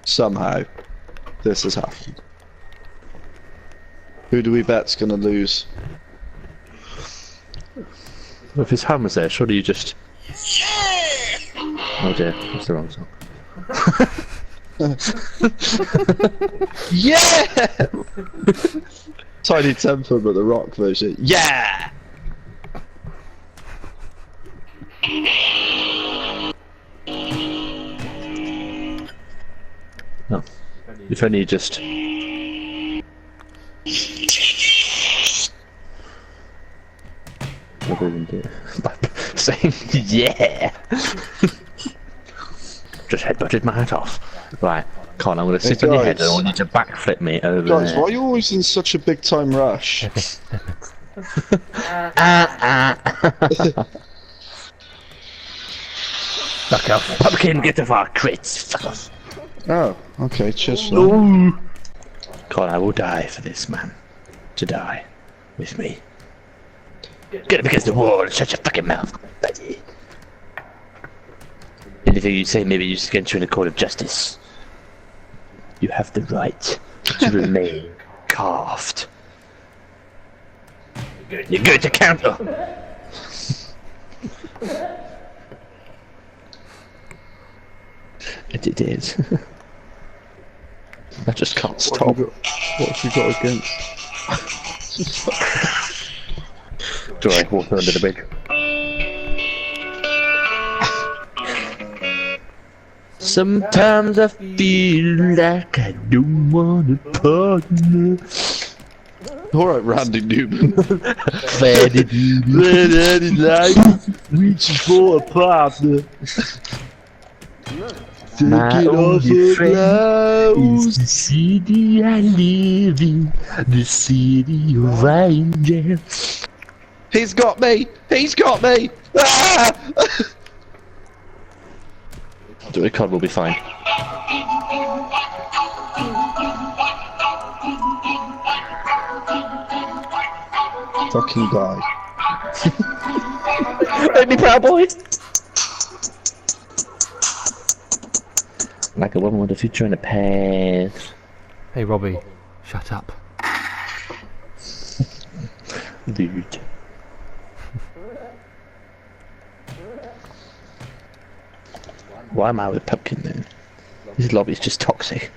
Somehow, this has happened. Who do we bet's gonna lose? Well, if his hand was there, surely you just... Oh dear, that's the wrong song. Yeah! Tiny Temper, but the rock version. Yeah! No. If only you just... By saying yeah! Just headbutted my hat off. Right, Con, I'm gonna sit on your head and I want you to backflip me over Guys, there. why are you always in such a big time rush? Fuck off, pumpkin, get off our crits, fuck off. Oh, okay, cheers for that. Con, I will die for this, man. To die with me. Get up against the wall and shut your fucking mouth, buddy. Anything you say, maybe you just get you in a court of justice. You have the right to remain carved. You're going to counter. And it is. I just can't stop. What have you got against? Do I walk under the bridge? Sometimes I feel like I don't want a partner. Alright, Randy Newman. Fanny Newman, life reaching for a partner. My only friend is the city I live in, the city of angels. He's got me! He's got me! Ah! The cod will be fine. Fucking die. Make me proud, boys! Like a woman with a future and a past. Hey Robbie, shut up. Dude. Why am I with Pumpkin then? This lobby's just toxic.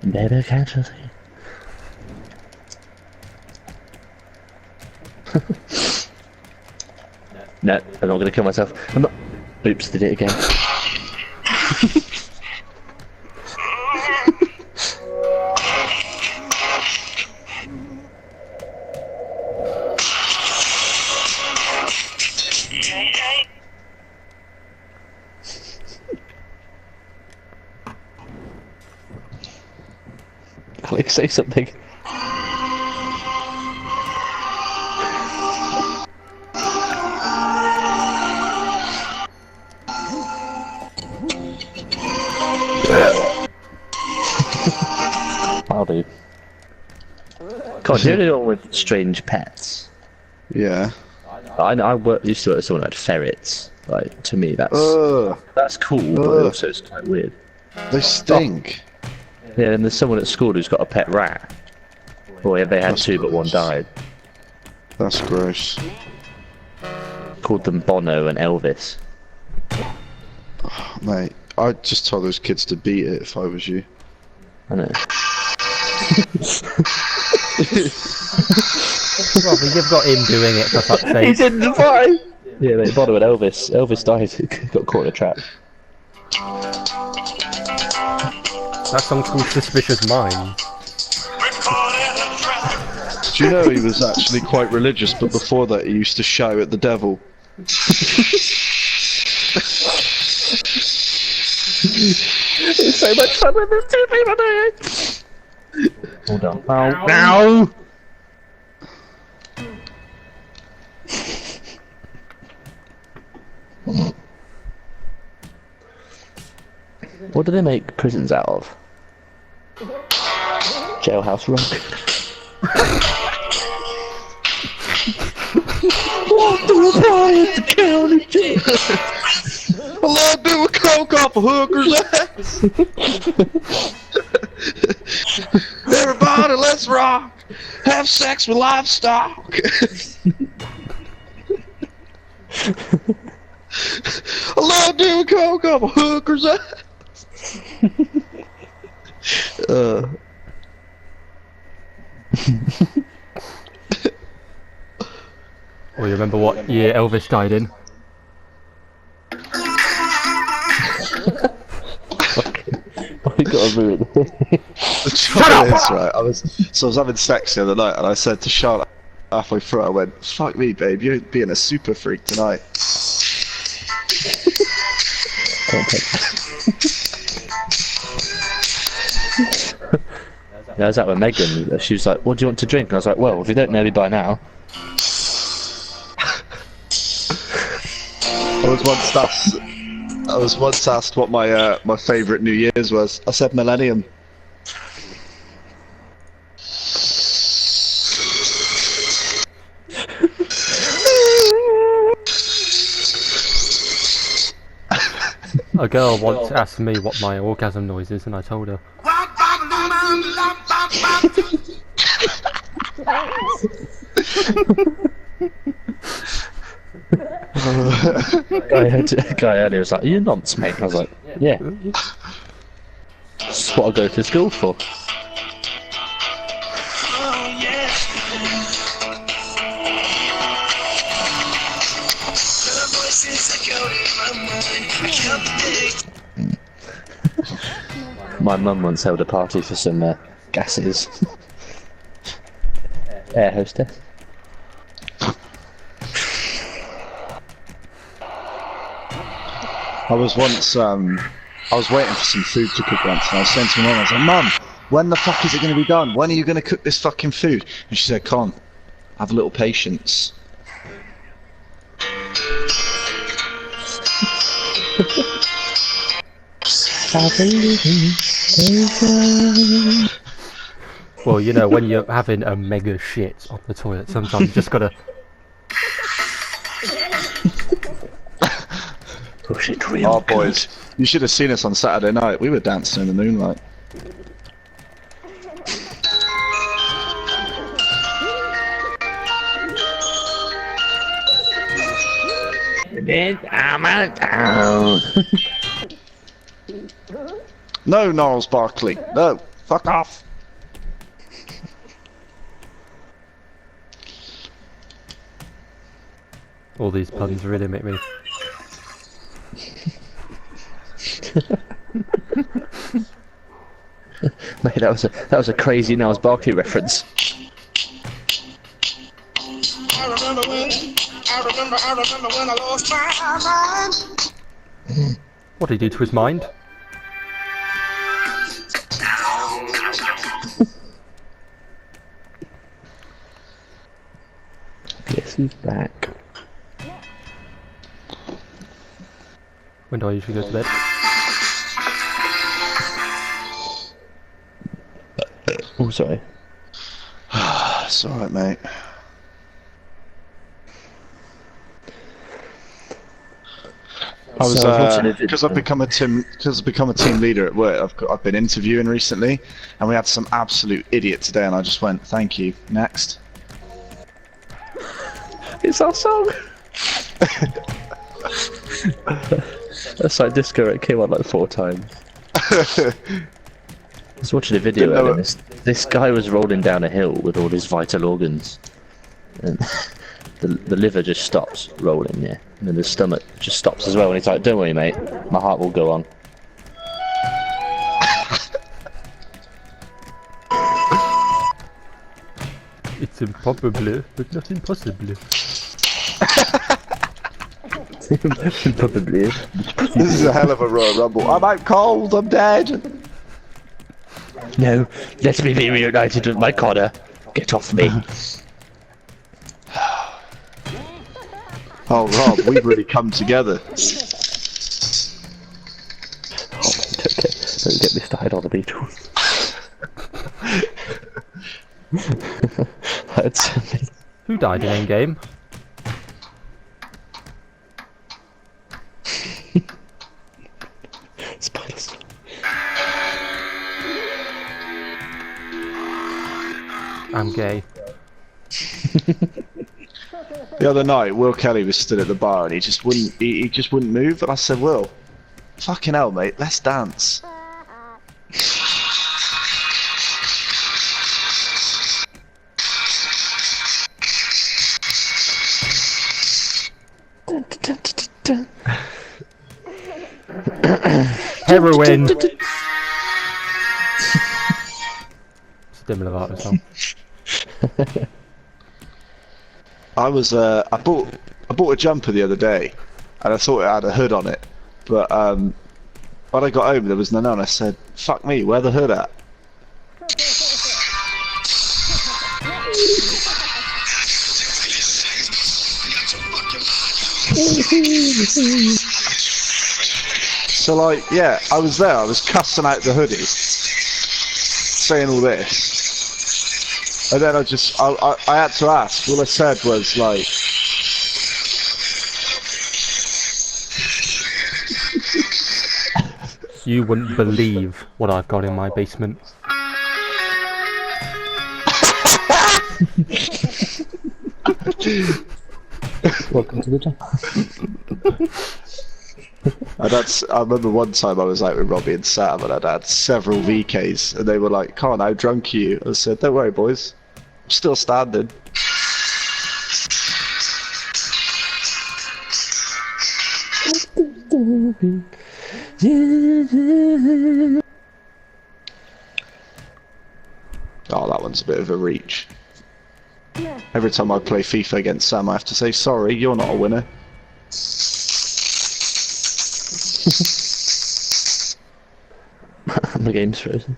Baby, can't you see? No, I'm not gonna kill myself. I'm not. Oops, did it again. Alex, say something. I'll do. God, you're the one with strange pets. Yeah. I used to work with someone who had ferrets. Like, to me, that's cool, but also it's quite weird. They stink. Yeah, and there's someone at school who's got a pet rat. Well, yeah, they had two, but one died. That's gross. Called them Bono and Elvis. Oh, mate, I'd just tell those kids to beat it if I was you. I know. Robbie, you've got him doing it for fuck's sake. He didn't survive! Yeah, they Bono and Elvis. Elvis died, got caught in a trap. That song's called Suspicious Minds. Do you know he was actually quite religious, but before that he used to shout at the devil? It's so much fun when there's two people doing it! Hold on. Ow. Ow. What do they make prisons out of? Jailhouse Rock. What do I to kill? only drink. I love doing coke off a hooker's ass. Everybody, let's rock. Have sex with livestock. I love doing coke off a hooker's ass. Well, you remember what year Elvis died in? We gotta ruin it. Shut up! Right, I was having sex the other night, and I said to Charlotte halfway through, I went, "Fuck me, babe, you're being a super freak tonight." Yeah, I was out with Megan. She was like, "What do you want to drink?" And I was like, "Well, if you don't know me by now." I was once asked what my my favourite New Year's was. I said Millennium. A girl once asked me what my orgasm noise is, and I told her. Guy earlier was like, "Are you nonce, mate?" And I was like, "Yeah. That's what I go to school for." My mum once held a party for some gases. Air hostess. I was once I was waiting for some food to cook once, and I was saying to my mum, I was like, "Mum, when the fuck is it going to be done? When are you going to cook this fucking food?" And she said, "Con, have a little patience." Well, you know, when you're having a mega shit on the toilet, sometimes you just gotta. Push it real Oh, boys, you should have seen us on Saturday night. We were dancing in the moonlight. No, Gnarls Barkley. No, fuck off. All these puns really make me. Mate, that was a crazy Niles Barkley reference. I remember when I lost my mind. What did he do to his mind? Guess he's back. When do I usually go to bed? Oh, sorry. It's alright, mate. I was because I've become a team leader at work. I've been interviewing recently, and we had some absolute idiot today, and I just went, "Thank you." Next. It's our song. That's like disco. It came on like 4 times. I was watching a video earlier, and this guy was rolling down a hill with all his vital organs, and the liver just stops rolling, yeah, and then the stomach just stops as well. And he's like, "Don't worry, mate, my heart will go on." It's improbable, but not impossible. Probably. This is a hell of a Royal Rumble. I'm out cold. I'm dead. No, let me be reunited with my Connor. Get off me. Oh, Rob, we've really come together. Oh, don't get me started on the Beatles. Who died in Endgame? I'm gay. The other night, Will Kelly was stood at the bar and he just wouldn't. He just wouldn't move. And I said, Will, fucking hell, mate, let's dance. Heroin. Similar art as well. I bought a jumper the other day, and I thought it had a hood on it, but when I got home there was none on. I said, "Fuck me, where the hood at?" So like, yeah, I was there. I was cussing out the hoodie, saying all this, and then I had to ask. All I said was like. You wouldn't believe what I've got in my basement. Welcome to the job. I remember one time I was out with Robbie and Sam, and I'd had several VKs, and they were like, "Come on, how drunk are you?" I said, "Don't worry, boys, I'm still standing." Oh, that one's a bit of a reach. Every time I play FIFA against Sam, I have to say, "Sorry, you're not a winner." The game's frozen.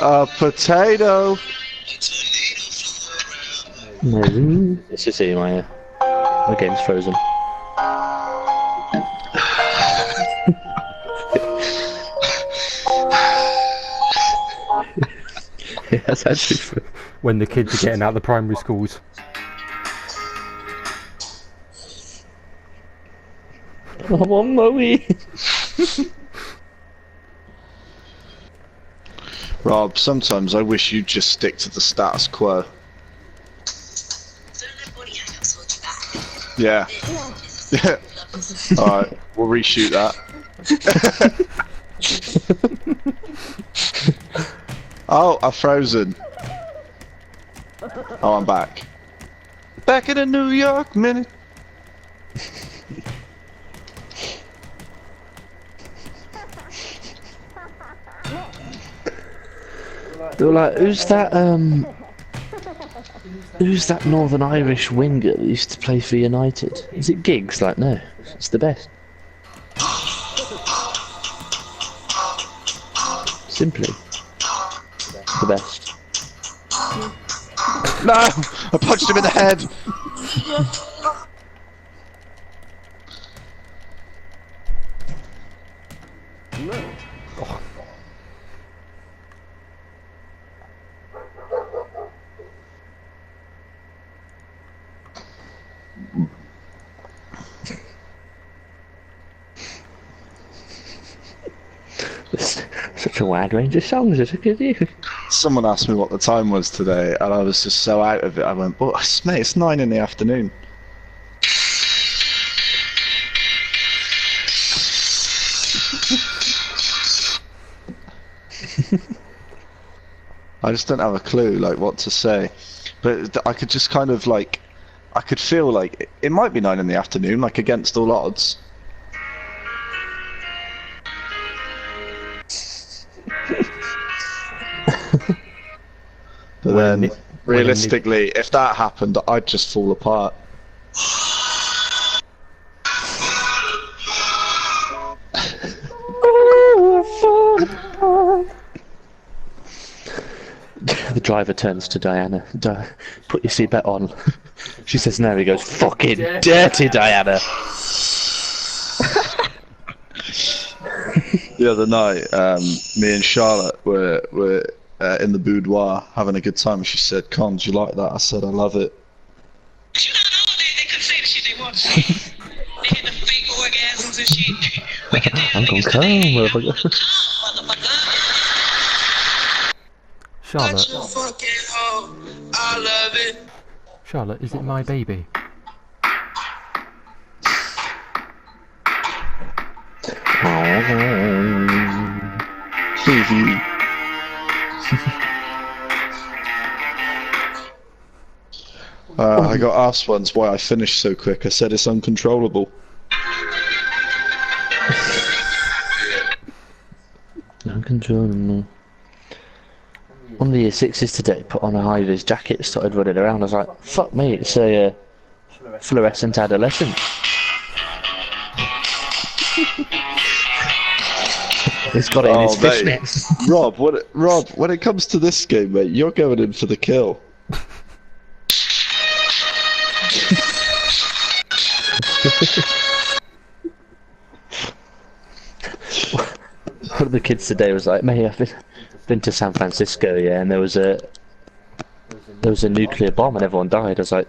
A potato. It's just saying my game's frozen. Yeah, that's actually true. When the kids are getting out of the primary schools. Come on, Moe. Rob, sometimes I wish you'd just stick to the status quo. Yeah. Yeah. Alright, we'll reshoot that. Oh, I've frozen. Oh, I'm back. Back in a New York minute. They were like, who's that Northern Irish winger that used to play for United? Is it Giggs? Like, no, it's the best. Simply the best. No! I punched him in the head! Such a wide range of songs, it's a good you. Someone asked me what the time was today, and I was just so out of it. I went, "But mate, it's 9 in the afternoon." I just don't have a clue, like, what to say. But I could just kind of, like, I could feel like it might be 9 in the afternoon, like, against all odds. But then, realistically, if that happened, I'd just fall apart. The driver turns to Diana. Put your seatbelt on. She says no. He goes, "Fucking dirty, Diana." The other night, me and Charlotte were in the boudoir having a good time, and she said, "Con, do you like that?" I said, "I love it." You know, they can say the shit they want to say. They can I'm gonna come, motherfucker. Charlotte. Charlotte, is it my baby? I got asked once why I finished so quick. I said it's uncontrollable. Uncontrollable. One of the year sixes today put on a high-vis jacket, started running around. I was like, fuck me, it's a fluorescent adolescent. He's got it in his fishnets. Rob, when it comes to this game, mate, you're going in for the kill. One of the kids today was like, mate, I've been to San Francisco, yeah, and there was a nuclear bomb and everyone died. I was like,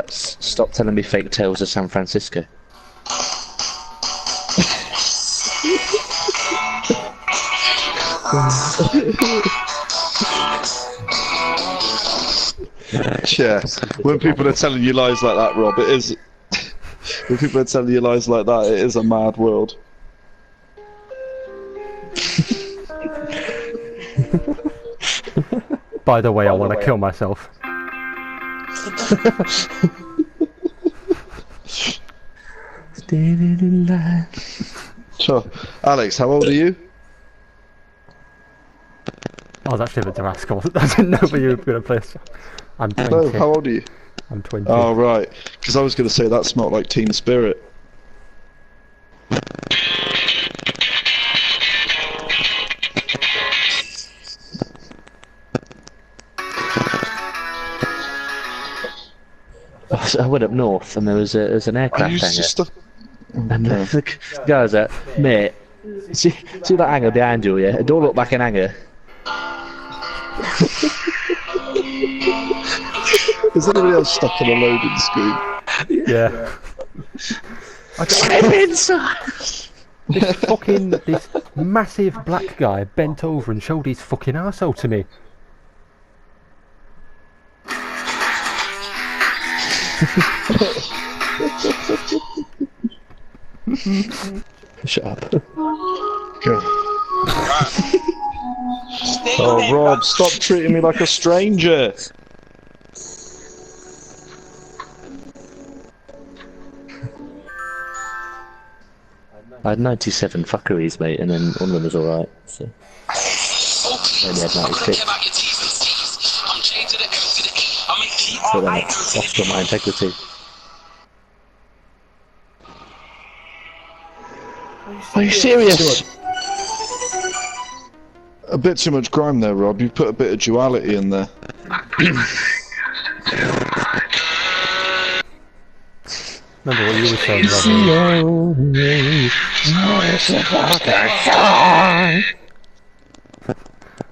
stop telling me fake tales of San Francisco. Yeah, when people are telling you lies like that, Rob, it is. When people are telling you lies like that, it is a mad world. By the way, I want to kill myself. Sure. Alex, how old are you? I was actually about to ask. I didn't know whether you were going to play. I'm 20. No, how old are you? I'm 20. Oh, right. Because I was going to say that smelled like Teen Spirit. I went up north and there was an aircraft hangar. And the guy was like, mate, see that hangar behind you, yeah? Don't look back in hangar. Is anybody else stuck on a loading screen? Yeah. I'm inside! This massive black guy bent over and showed his fucking arsehole to me. Shut up. Good. Oh, Rob, stop treating me like a stranger. I had 97 fuckeries, mate, and then one of them was alright, so... I only had 96. But then it lost all my integrity. Are you serious? A bit too much grime there, Rob. You put a bit of duality in there. Remember what you were saying, Robbie?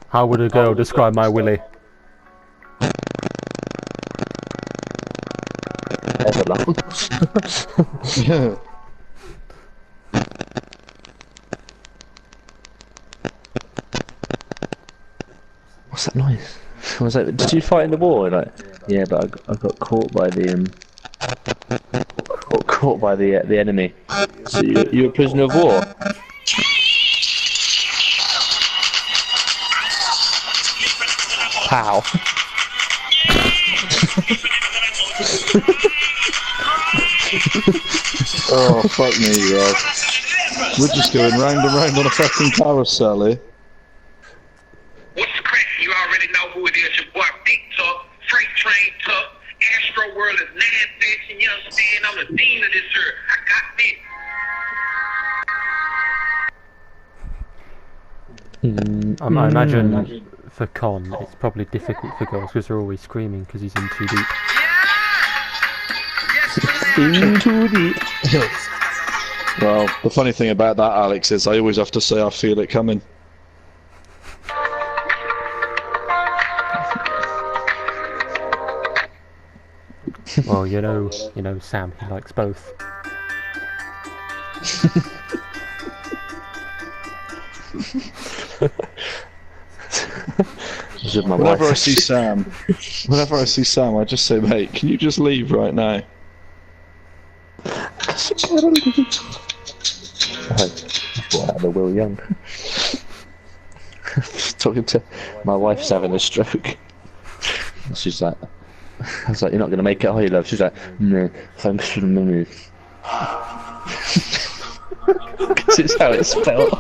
How would a girl describe my willy? Everlong. Yeah. What's that noise? I was like, did you fight in the war? Like, yeah, but I got caught by the caught by the enemy. So you're a prisoner of war. Pow. Oh, fuck me, Rob. We're just going round and round on a fucking carousel here. What's the crack? You already know who it is. Your boy Big Tuck, Freight Train Tuck, Astro World is Nan Bitch, and you understand? I'm the dean of this earth. I got this. I imagine for Con, it's probably difficult for girls because they're always screaming because he's in too deep. In too deep. Well, the funny thing about that, Alex, is I always have to say I feel it coming. Well, you know, Sam, he likes both. It's with my Whenever I wife. see Sam, I just say, mate, can you just leave right now? The Will Young. Talking to my wife's having a stroke. She's like, I was like, you're not going to make it, are you, love? She's like, no, thanks for the money. Because it's how it's spelled.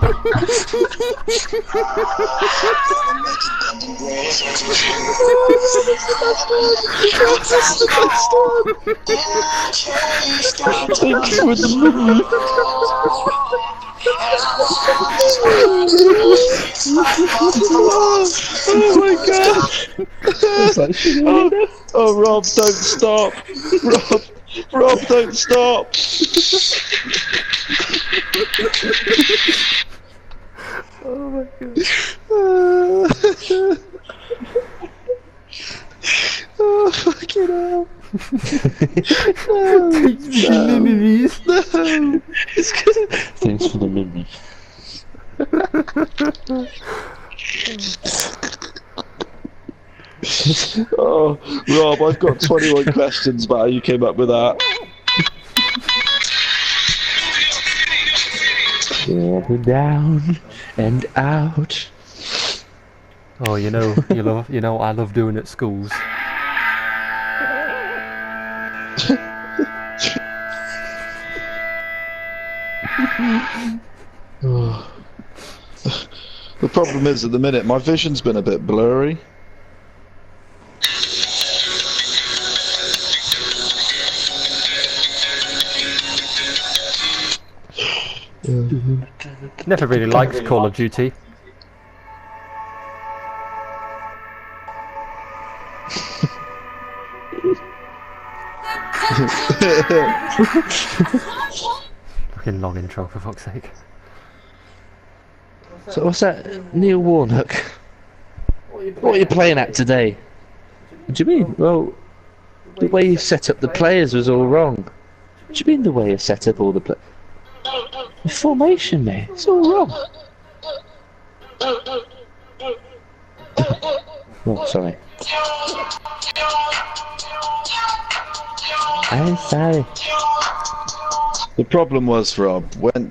Thank you for the money. Oh my god! It's like, Oh, Rob, don't stop! Rob, don't stop! Oh my god. Oh, fucking hell. Thanks for the money. Oh, Rob, I've got 21 questions about how you came up with that. Up and down and out. Oh, you know what I love doing at schools. The problem is, at the minute, my vision's been a bit blurry. Never really liked Call of Duty. Fucking long intro, for fuck's sake. So what's that, Neil Warnock? What are you playing at today? What do you mean? Well, the way you set up the players was all wrong. What do you mean the way you set up all the players? The formation, mate, it's all wrong. Oh, sorry. I'm sorry. The problem was, Rob, when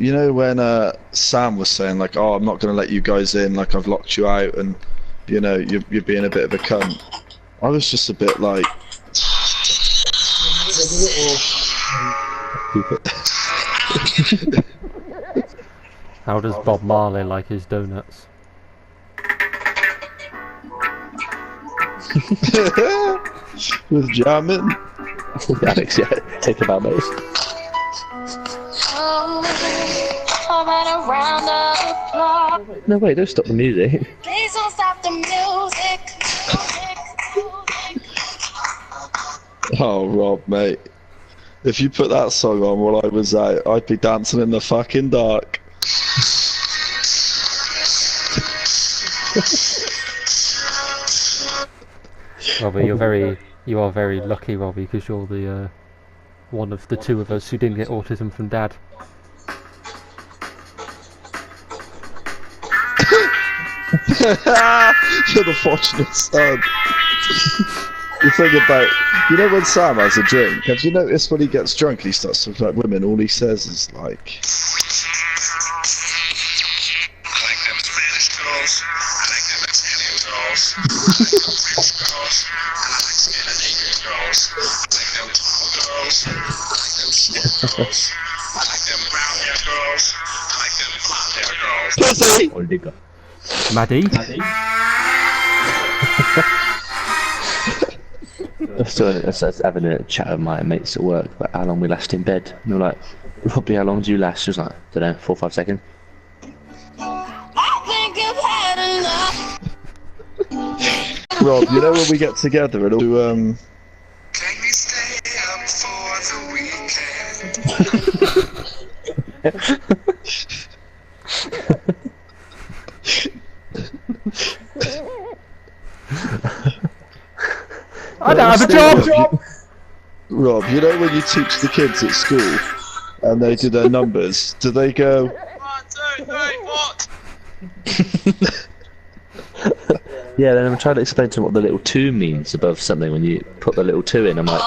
Sam was saying, like, oh, I'm not going to let you guys in, like, I've locked you out, and, you're being a bit of a cunt. I was just a bit like... How does Bob Marley like his donuts? With jamming. Alex, yeah, take about those. No, wait, don't stop the music. Please don't stop the music. Oh, Rob, mate. If you put that song on while I was out, I'd be dancing in the fucking dark. Robbie, you are very lucky, Robbie, because you're the one of the two of us who didn't get autism from Dad. You're the fortunate son. The thing about, when Sam has a drink, have you noticed when he gets drunk and he starts talking like women, all he says is like... I like them Spanish girls. I like them Italian girls. I like them French girls. I like Scandinavian girls. I like them tall girls. I like them short girls. I like them brown hair girls. I like them blonde hair girls. Pussy! Oh, nigga. Maddie? So I was having a chat with my mates at work about how long we last in bed. And they were like, Robbie, how long do you last? She was like, I don't know, 4 or 5 seconds. I think I've had enough. Rob, when we get together and all do, Can we stay up for the weekend? I don't have a job! Rob, when you teach the kids at school and they do their numbers, do they go... 1, 2, 3, 4. Yeah, then I'm trying to explain to him what the little 2 means above something when you put the little 2 in. I'm like,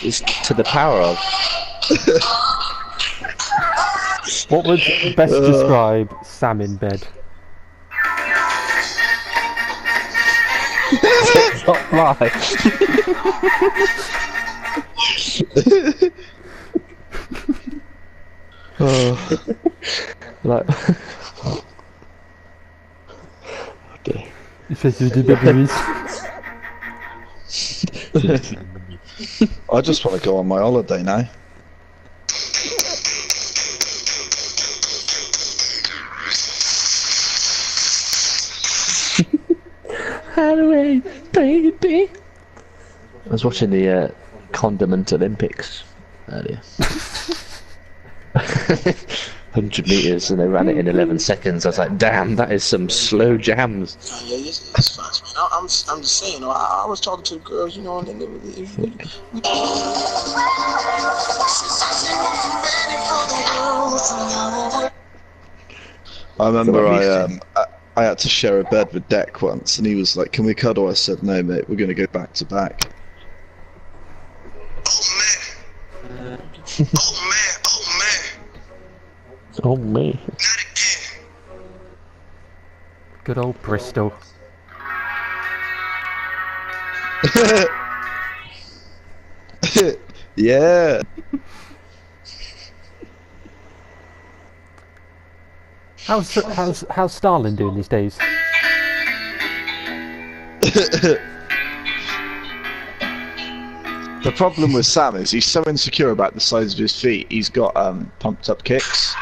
it's to the power of. What would best describe Sam in bed? Not lie. Like. Okay. Il fait des babies. I just want to go on my holiday now. Halloween, baby. I was watching the Condiment Olympics earlier. 100 meters and they ran it in 11 seconds. I was like, damn, that is some slow jams. Yeah, it's fast, man. I'm just saying. I was talking to girls, you know, and then I remember I had to share a bed with Deck once, and he was like, "Can we cuddle?" I said, "No, mate. We're gonna go back to back." Oh me. Good old Bristol. Yeah. How's Stalin doing these days? The problem with Sam is he's so insecure about the size of his feet. He's got pumped up kicks.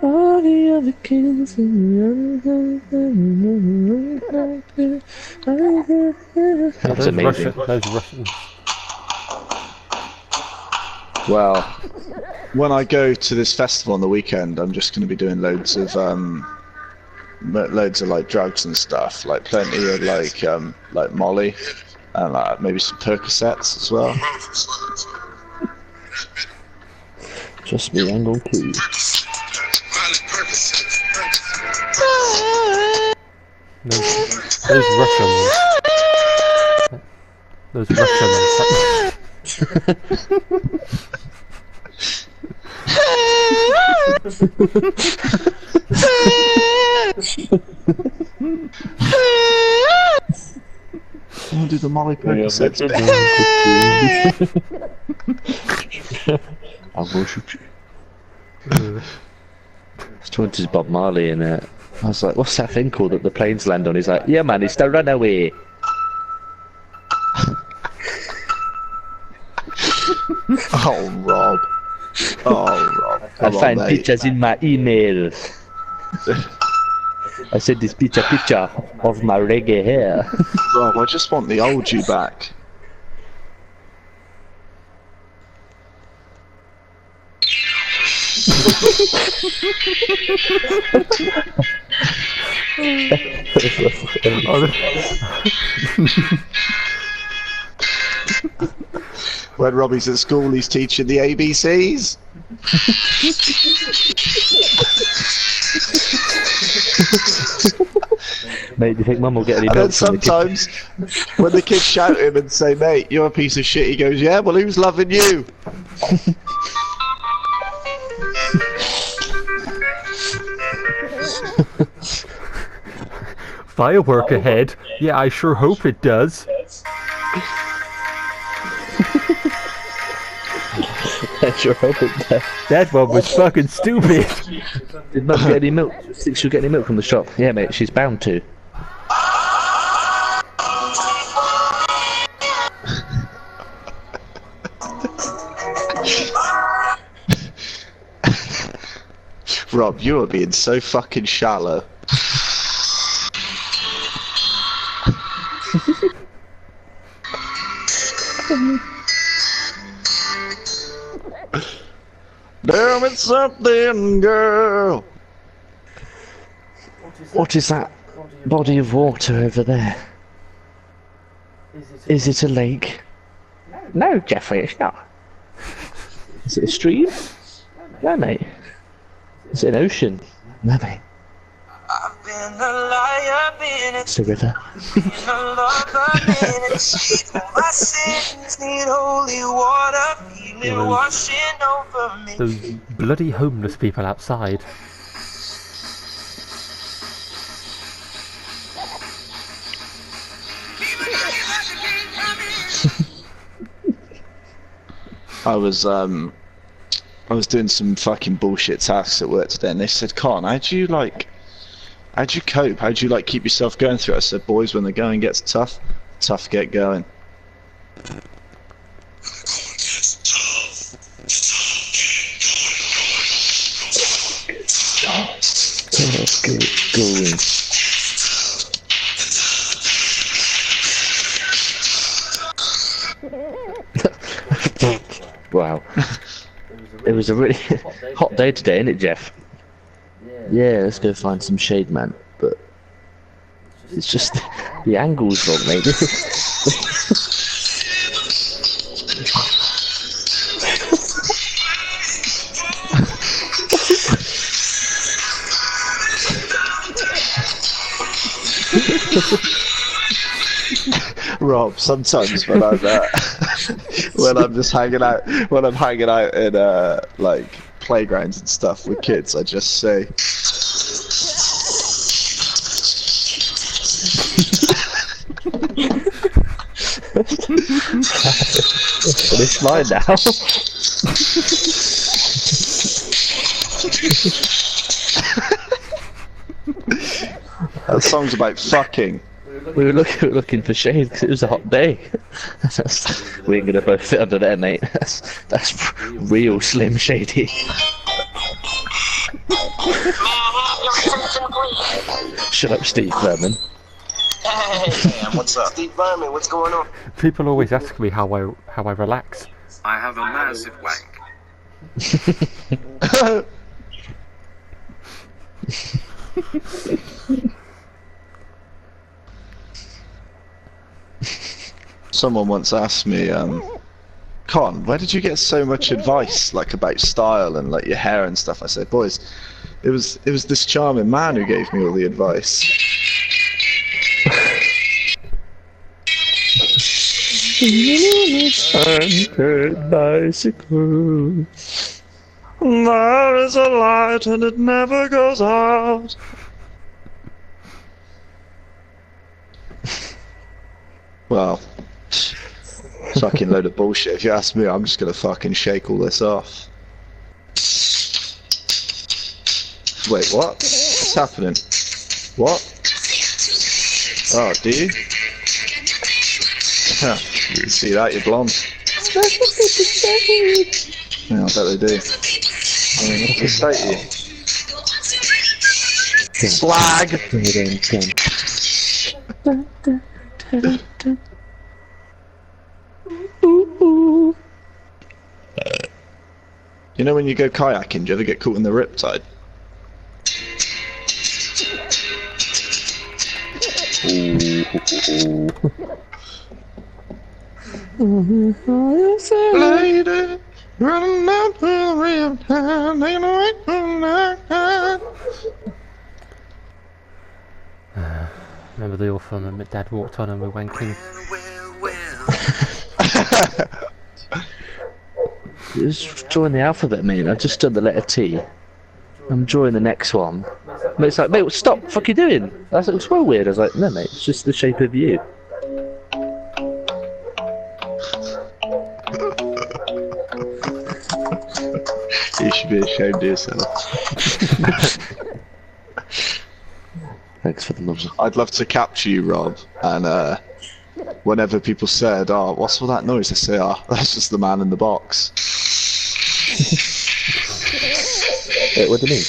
All the other kids That's amazing. Those Russians. Well, when I go to this festival on the weekend, I'm just going to be doing loads of like drugs and stuff, like plenty of like Molly, and like maybe some Percocets as well. Just me angle too. Those Russians. Those Russians. I'll do the Molly Percocets. I'll go shoot you. I was talking to Bob Marley and I was like, what's that thing called that the planes land on? He's like, yeah man, it's the runaway. Oh, Rob. Oh, Rob. I find pictures in my email. I sent this picture of my reggae hair. Rob, I just want the old you back. When Robbie's at school, he's teaching the ABCs. Mate, do you think Mum will get any And milk then from the kid? sometimes, when the kids shout at him and say, "Mate, you're a piece of shit," he goes, "Yeah, well, who's loving you?" Firework ahead? Yeah, I sure hope it does. I sure hope it does. That one was fucking stupid. Did Mum get any milk? Think she'll get any milk from the shop? Yeah, mate, she's bound to. Rob, you are being so fucking shallow. Damn, it's something, girl. What is that body of water over there? Is it a lake? No, Jeffrey, it's not. Is it a stream? No, mate. Is it an ocean? No, mate. I've been a liar, been a It's a river. lover, been a cheat. My sins need holy water, feel it washing over me. Those bloody homeless people outside. I was doing some fucking bullshit tasks at work today, and they said, "Con, how'd you cope? How'd you keep yourself going through it?" I said, "Boys, when the going gets tough, tough get going." Going. Wow. It was a really hot day today, isn't it, Jeff? Yeah, let's go find some shade, man. But it's just the angle's wrong, mate. Rob, sometimes when I'm just hanging out, when I'm hanging out in playgrounds and stuff with kids, I just say, It's mine now. that song's about fucking. We were looking for shade because it was a hot day. We ain't gonna both fit under there, mate. That's real Slim Shady. Shut up, Steve Berman. Hey, what's up? Steve Berman, what's going on? People always ask me how I relax. I have a massive wank. Someone once asked me, Con, where did you get so much advice about style and your hair and stuff? I said, boys, it was this charming man who gave me all the advice. Bicycle. There is a light and it never goes out. Well, fucking load of bullshit. If you ask me, I'm just gonna fucking shake all this off. Wait, what? What's happening? What? Oh, do you? Huh, you see that? You're blonde. Yeah, I bet they do. I mean, what's the state of you? Slag! You know when you go kayaking, do you ever get caught in the riptide? Lady, running out the riptide, ain't no way from that. Remember the old film that Dad walked on and we're wanking? Just join the alphabet, mate. I've just done the letter T. I'm drawing the next one. But it's like, mate, stop, what the fuck are you doing? That looks well weird. I was like, no, mate, it's just the shape of you. You should be ashamed of yourself. Thanks for the love. I'd love to capture you, Rob, and whenever people said, "Oh, what's all that noise?" I say, "Oh, that's just the man in the box." Wait, what do you mean?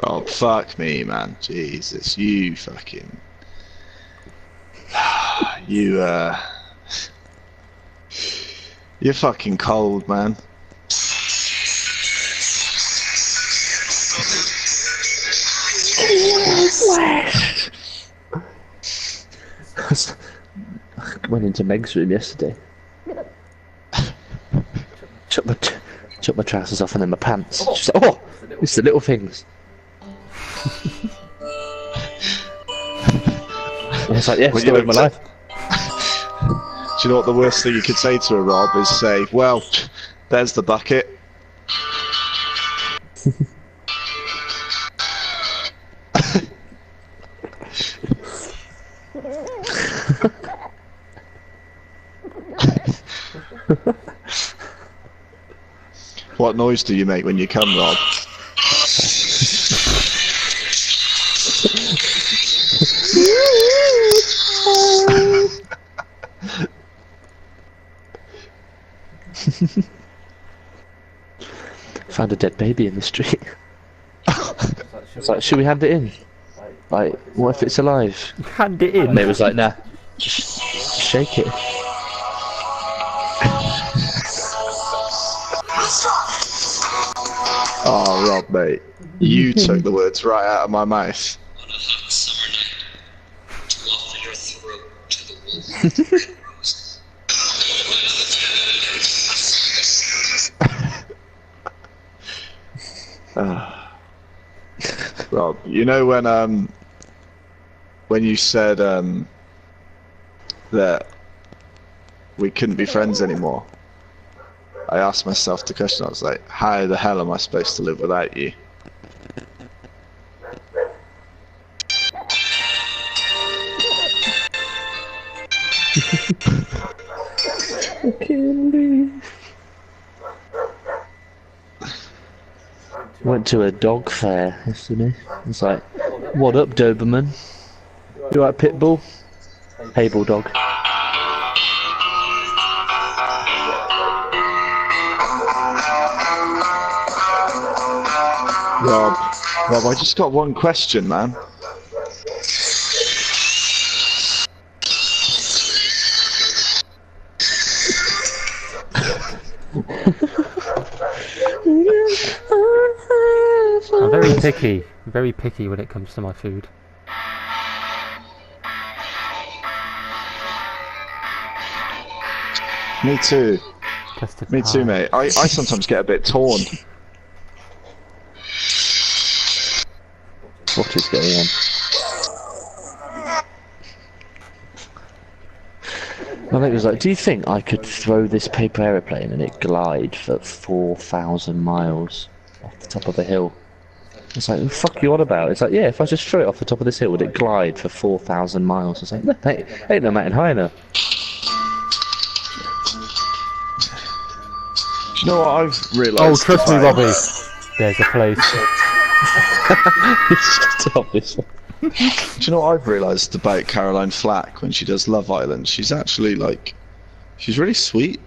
Rob, fuck me, man. Jesus, you fucking... You're fucking cold, man. English! I went into Meg's room yesterday. Took my trousers off and then my pants. She said, "Oh, it's the little things." And it's like, yeah, Well, story of my life. Do you know what the worst thing you could say to a Rob is say, "Well, there's the bucket." What noise do you make when you come, Rob? Found a dead baby in the street. It's like, should we hand it in? Like, what if it's alive? Hand it in. And it was like, nah, just shake it. Oh, Rob, mate, you took the words right out of my mouth. On a hot summer night, to offer your throat to the wolf. Rob, you know when you said that we couldn't be friends anymore, I asked myself the question. I was like, how the hell am I supposed to live without you? Went to a dog fair yesterday. It's like, what up, Doberman? You right, Pitbull? Hey, Bulldog. Rob, I just got one question, man. I'm very picky when it comes to my food. Me too. Custard Me too, pie. mate. I sometimes get a bit torn. What is going on? I think it was like, do you think I could throw this paper aeroplane and it glide for 4,000 miles off the top of a hill? It's like, the fuck you on about? It's like, yeah, if I just throw it off the top of this hill, would it glide for 4,000 miles? It's like, no, ain't no mountain high enough. Do you know what I've realised? Oh, trust me, Robbie. There's a place. Stop this. Do you know what I've realised about Caroline Flack when she does Love Island? She's actually like, she's really sweet.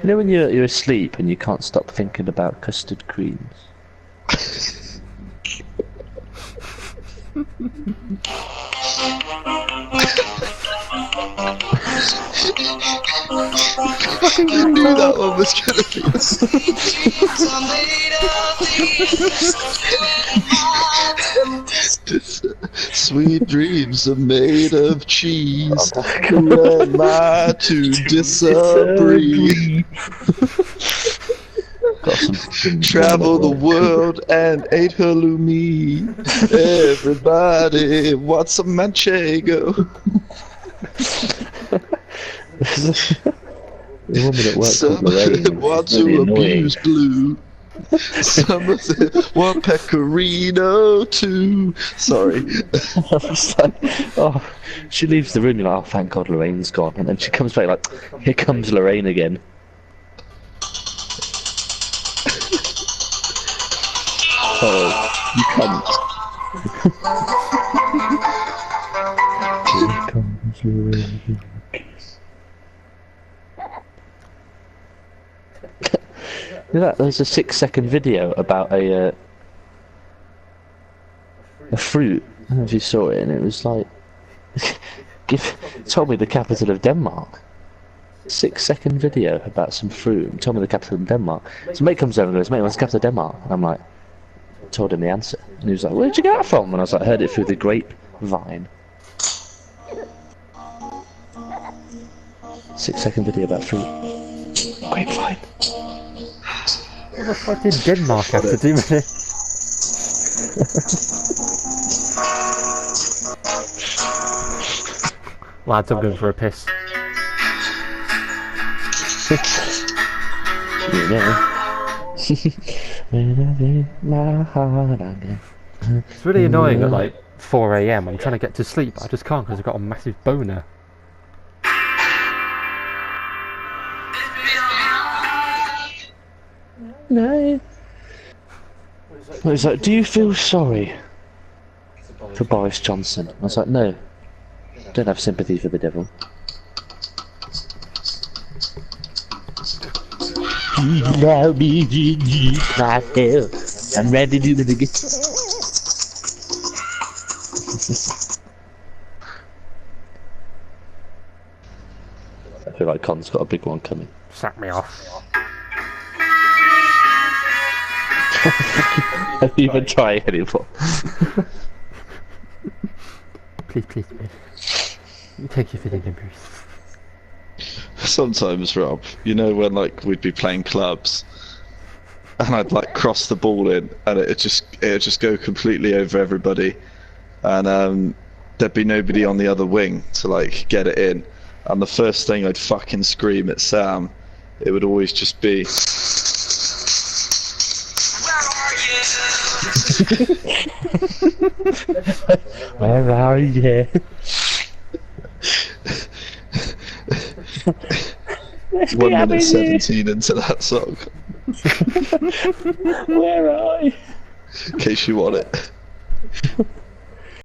You know when you're asleep and you can't stop thinking about custard creams? I knew that one was gonna be. Sweet dreams are made of cheese. Who am I to disagree? Travel the world and ate halloumi. Everybody wants some manchego. The woman at work Some called Lorraine want is really to annoying. abuse blue. Some of them want pecorino too. Sorry. I was like, oh, she leaves the room, you're like, oh, thank God Lorraine's gone. And then she comes back like, here comes Lorraine again. Oh, you cunt. Here comes Lorraine. You know, there's a 6-second video about a fruit. I don't know if you saw it, and it was like, told me the capital of Denmark. 6-second video about some fruit. Told me the capital of Denmark. So mate comes over and goes, mate, what's the capital of Denmark? And I'm like, told him the answer. And he was like, where'd you get that from? And I was like, I heard it through the grapevine. 6-second video about fruit. Grapevine. What the fuck did Denmark have to do with it? Lads, I'm going for a piss. You know. My heart again. It's really annoying at like 4 AM. I'm trying to get to sleep, but I just can't because I've got a massive boner. No. He's like, do you feel sorry for Boris Johnson? I was like, no. Don't have sympathy for the devil. Now me, myself. I'm ready to do it again. I feel like Con's got a big one coming. Sack me off. Don't even try anymore. Please, please, please. Take your fitting numbers. Sometimes, Rob, you know when like we'd be playing clubs, and I'd like cross the ball in, and it'd just go completely over everybody, and there'd be nobody on the other wing to like get it in, and the first thing I'd fucking scream at Sam, it would always just be, Where are you? One minute 17 into that song. Where are you? In case you want it.